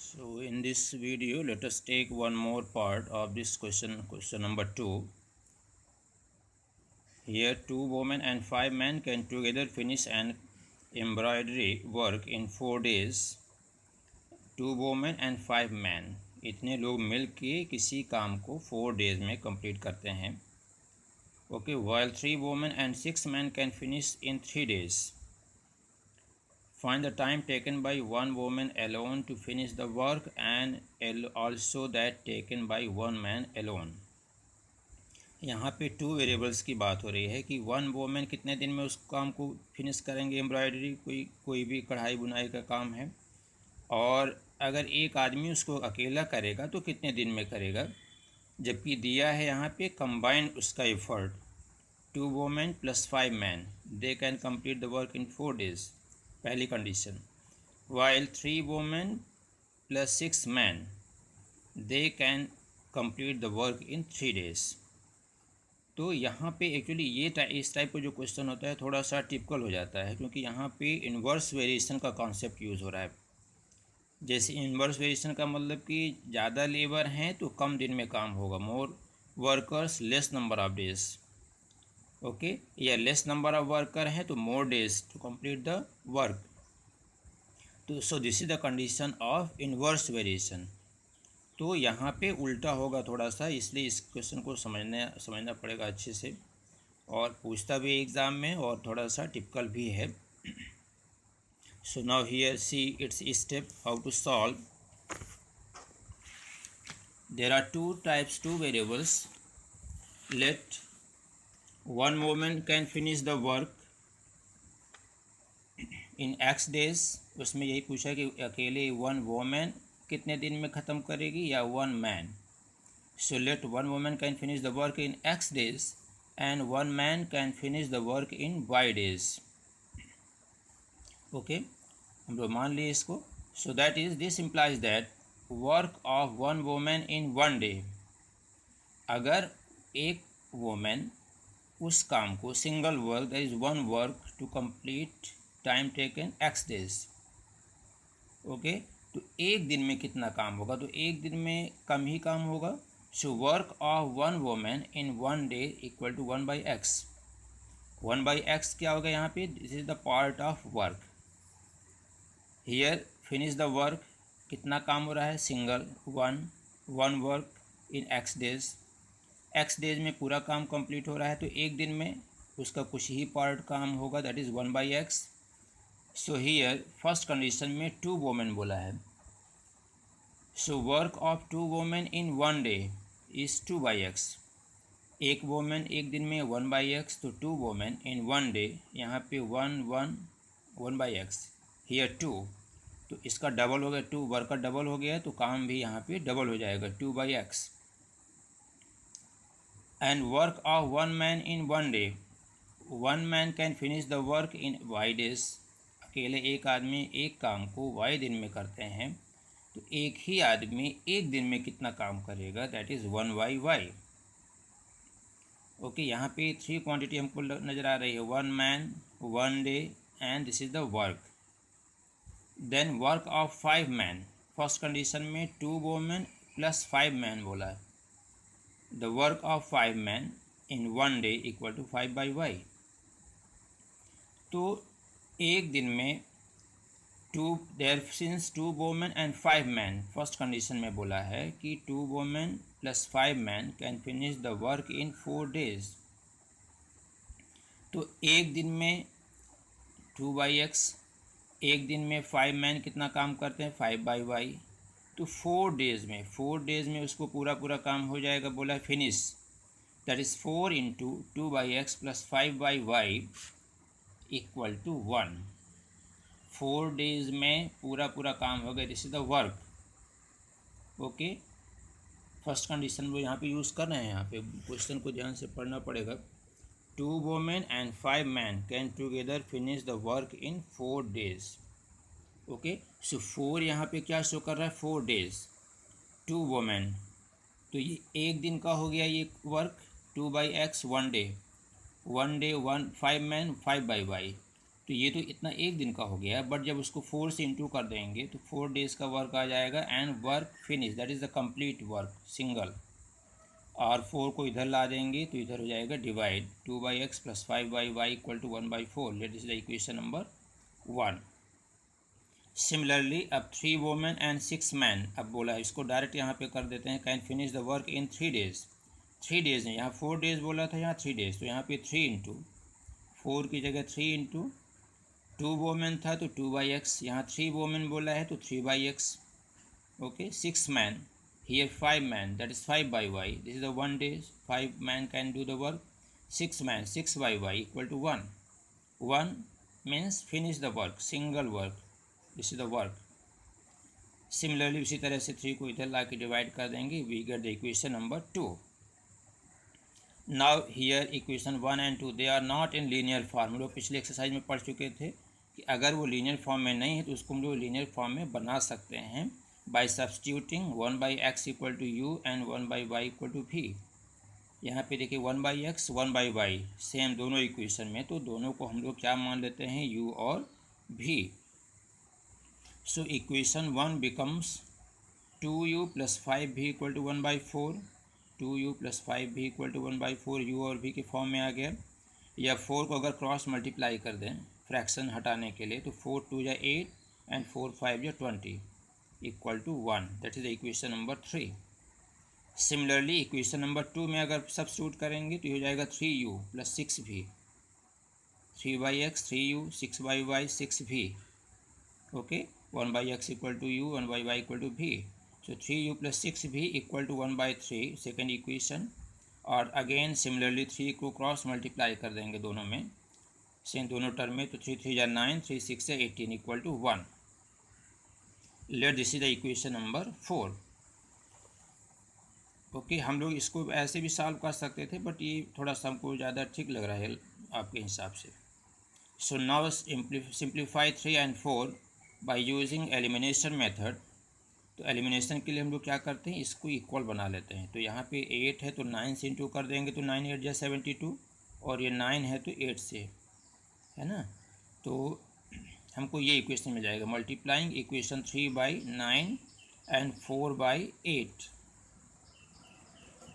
So in this video, let us take one more part of this question number 2. Here 2 women and 5 men can together finish an embroidery work in 4 days. 2 women and 5 men, इतने लोग मिल के किसी काम को 4 days में complete करते हैं. Okay, while 3 women and 6 men can finish in 3 days. Find the time taken by one woman alone to finish the work and also that taken by one man alone. यहाँ पे 2 variables की बात हो रही है कि वन वोमेन कितने दिन में उस काम को फिनिश करेंगे. एम्ब्रॉयडरी कोई भी कढ़ाई बुनाई का काम है, और अगर एक आदमी उसको अकेला करेगा तो कितने दिन में करेगा. जबकि दिया है यहाँ पे कंबाइंड उसका effort 2 women plus 5 man, they can complete the work in 4 days. पहली condition. While 3 women plus 6 man, they can complete the work in 3 days. तो यहाँ पे एक्चुअली इस टाइप का जो क्वेश्चन होता है थोड़ा सा टिपिकल हो जाता है, क्योंकि यहाँ पे इन्वर्स वेरिएशन का कॉन्सेप्ट यूज़ हो रहा है. जैसे इन्वर्स वेरिएशन का मतलब कि ज़्यादा लेबर हैं तो कम दिन में काम होगा, more workers less number of days. Okay, या लेस नंबर ऑफ वर्कर हैं तो more days to complete the work. तो so this is the condition of inverse variation. तो यहाँ पे उल्टा होगा थोड़ा सा, इसलिए इस क्वेश्चन को समझना पड़ेगा अच्छे से, और पूछता भी एग्ज़ाम में और थोड़ा सा टिपिकल भी है. So now here see it's step how to solve. There are 2 variables. Let one woman can finish the work in X days. उसमें यही पूछा कि अकेले वन वोमेन कितने दिन में ख़त्म करेगी या one man. So let one women can finish the work in X days and one man can finish the work in Y days. Okay, हम लोग मान लिए इसको. So that is this implies that work of one women in 1 day. अगर एक वोमेन उस काम को single work, that is one work to complete time taken X days. Okay, तो एक दिन में कितना काम होगा, तो एक दिन में कम ही काम होगा. So work of one women in 1 day equal to 1/x. 1/x क्या होगा यहाँ पे, this is the part of work. Here finish the work, कितना काम हो रहा है, single one work in X days. X days में पूरा काम कंप्लीट हो रहा है, तो एक दिन में उसका कुछ ही पार्ट काम होगा, that is 1/x. So here first condition में 2 वोमेन बोला है. सो work of 2 women in 1 day is 2/x. एक वोमेन एक दिन में 1/x, तो 2 वोमेन इन 1 day, यहाँ पे 1/x, हियर 2, तो इसका डबल हो गया, 2 वर्कर डबल हो गया, तो काम भी यहाँ पे डबल हो जाएगा, 2/x. And work of 1 man in 1 day. 1 man can finish the work in Y days. अकेले एक आदमी एक काम को Y दिन में करते हैं, तो एक ही आदमी एक दिन में कितना काम करेगा, दैट इज़ 1/Y. ओके, यहाँ पे 3 क्वांटिटी हमको नज़र आ रही है, 1 man 1 day and this is the work. Then work of 5 man, first condition में 2 वोमेन प्लस 5 मैन बोला है. The work of 5 men in 1 day equal to 5/y. तो एक दिन में since 2 women and 5 men, first condition में बोला है कि 2 women plus 5 men can finish the work in 4 days. तो एक दिन में 2/x, एक दिन में 5 men कितना काम करते हैं, 5/y. तो 4 days में उसको पूरा काम हो जाएगा, बोला है finish, that is 4 into 2/x plus 5/y equal to 1. 4 days में पूरा काम हो गया, this is the work. Okay, first condition वो यहाँ पे यूज़ कर रहे हैं. यहाँ पे क्वेश्चन को ध्यान से पढ़ना पड़ेगा. 2 women and 5 men can together finish the work in 4 days. Okay, सो 4 यहाँ पे क्या शो कर रहा है, 4 days, 2 वोमेन, तो ये एक दिन का हो गया ये work, 2/x 1 day 5 men 5/y. तो ये तो इतना एक दिन का हो गया, बट जब उसको 4 से इंटू कर देंगे तो 4 डेज़ का वर्क आ जाएगा and work finish, that is the complete work single. और 4 को इधर ला देंगे तो इधर हो जाएगा divide 2/x + 5/y = 1/4। Let this is the equation number 1। Similarly अब 3 वोमेन एंड 6 मैन, अब बोला है इसको डायरेक्ट यहाँ पे कर देते हैं, can finish the work in 3 days. 3 days है, यहाँ 4 डेज़ बोला था, यहाँ 3 डेज़, तो यहाँ पे 3 इंटू 4 की जगह 3 इंटू 2 वोमेन था तो 2/x, यहाँ 3 वोमेन बोला है तो 3/x। Okay, 6 man, here 5 man, that is 5/y, this is the 1 day, 5 man can do the work. 6 man, 6/y = 1, 1 means finish the work, single work, this is the work. Similarly उसी तरह से 3 को इधर ला के divide कर देंगे, we get the equation number 2. Now here equation 1 and 2 they are not in linear form। हम लोग पिछले एक्सरसाइज में पढ़ चुके थे कि अगर वो लीनियर फॉर्म में नहीं है तो उसको हम लोग लीनियर फॉर्म में बना सकते हैं by substituting 1/x = u and 1/y = v। यहाँ पे देखिए 1/x 1/y सेम दोनों इक्वेशन में, तो दोनों को हम लोग क्या मान लेते हैं, u और v। So equation 1 becomes 2u + 5v = 1/4, 2u + 5v = 1/4, u और v के फॉर्म में आ गया। या 4 को अगर क्रॉस मल्टीप्लाई कर दें फ्रैक्शन हटाने के लिए तो 4 2 = 8 and 4 5 = 20 = 1, that is the equation number 3. Similarly equation number 2 में अगर सब्स्टिट्यूट करेंगे तो ये हो जाएगा 3u + 6v, 3/x 3u, 6/y 6v, okay, 1/x = u, 1/y = v, so 3u + 6v = 1/3 second equation. और अगेन सिमिलरली 3 को क्रॉस मल्टीप्लाई कर देंगे दोनों में, सेम दोनों टर्म में, तो 3 3 = 9, 3 6 = 18 = 1। Let this is the equation number 4। Okay, हम लोग इसको ऐसे भी सॉल्व कर सकते थे बट ये थोड़ा सा हमको ज़्यादा ठीक लग रहा है आपके हिसाब से। So now simplify 3 and 4 by using elimination method. तो एलिमिनेशन के लिए हम लोग क्या करते हैं, इसको इक्वल बना लेते हैं। तो यहाँ पे 8 है तो 9 से इंटू कर देंगे तो 9 8 = 72, और ये 9 है तो 8 से, है ना, तो हमको ये इक्वेशन मिल जाएगा, मल्टीप्लाइंग इक्वेशन 3/9 एंड 4/8।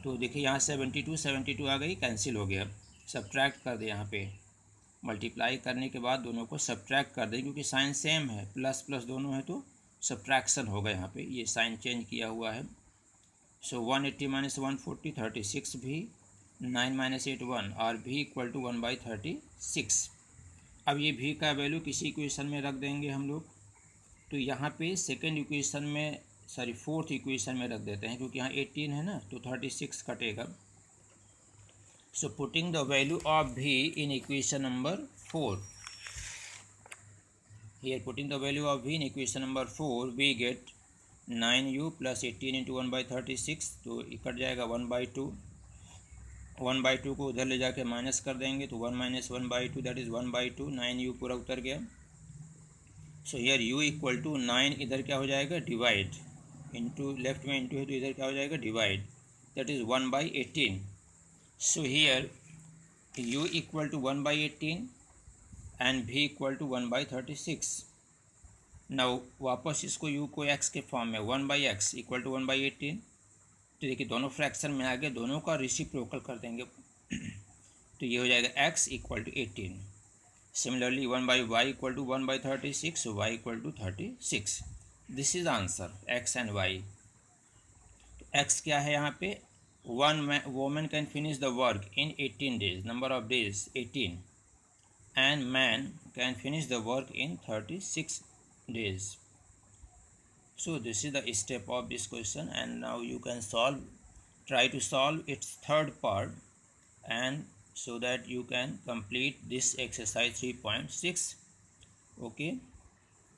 तो देखिए यहाँ 72 आ गई, कैंसिल हो गया, सब्ट्रैक्ट कर दे, यहाँ पे मल्टीप्लाई करने के बाद दोनों को सब्ट्रैक्ट कर दें क्योंकि साइन सेम है, प्लस प्लस दोनों है तो सब्ट्रैक्शन होगा, यहाँ पे ये साइन चेंज किया हुआ है। सो 180 - 140 36 भी, 9 - 8 1, और v = 1/36। अब ये v का वैल्यू किसी इक्वेशन में रख देंगे हम लोग, तो यहाँ पे सेकेंड इक्वेशन में, सॉरी फोर्थ इक्वेशन में रख देते हैं क्योंकि यहाँ 18 है ना, तो 36 कटेगा। So putting the value of v in equation number 4, here putting the value of v in equation number 4 we get 9u + 18 × 1/36, तो कट जाएगा 1/2, 1/2 को उधर ले जाके माइनस कर देंगे तो 1 - 1/2 दैट इज़ 1/2, 9u पूरा उतर गया। सो हियर u = 9, इधर क्या हो जाएगा, डिवाइड, इंटू, लेफ्ट में इंटू है तो इधर क्या हो जाएगा, divide, that is 1/18। So here u = 1/18 and v = 1/36। Now वापस इसको u को x के फॉर्म में, 1/x = 1/18, तो देखिए दोनों फ्रैक्शन में आ गए, दोनों का रेसिप्रोकल कर देंगे तो ये हो जाएगा x = 18। Similarly 1/y = 1/36, y = 36। This is answer x and y। तो x क्या है यहाँ पे, one women can finish the work in 18 days, number of days 18, and man can finish the work in 36 days. So this is the step of this question, and now you can try to solve its third part, and so that you can complete this exercise 3.6. okay.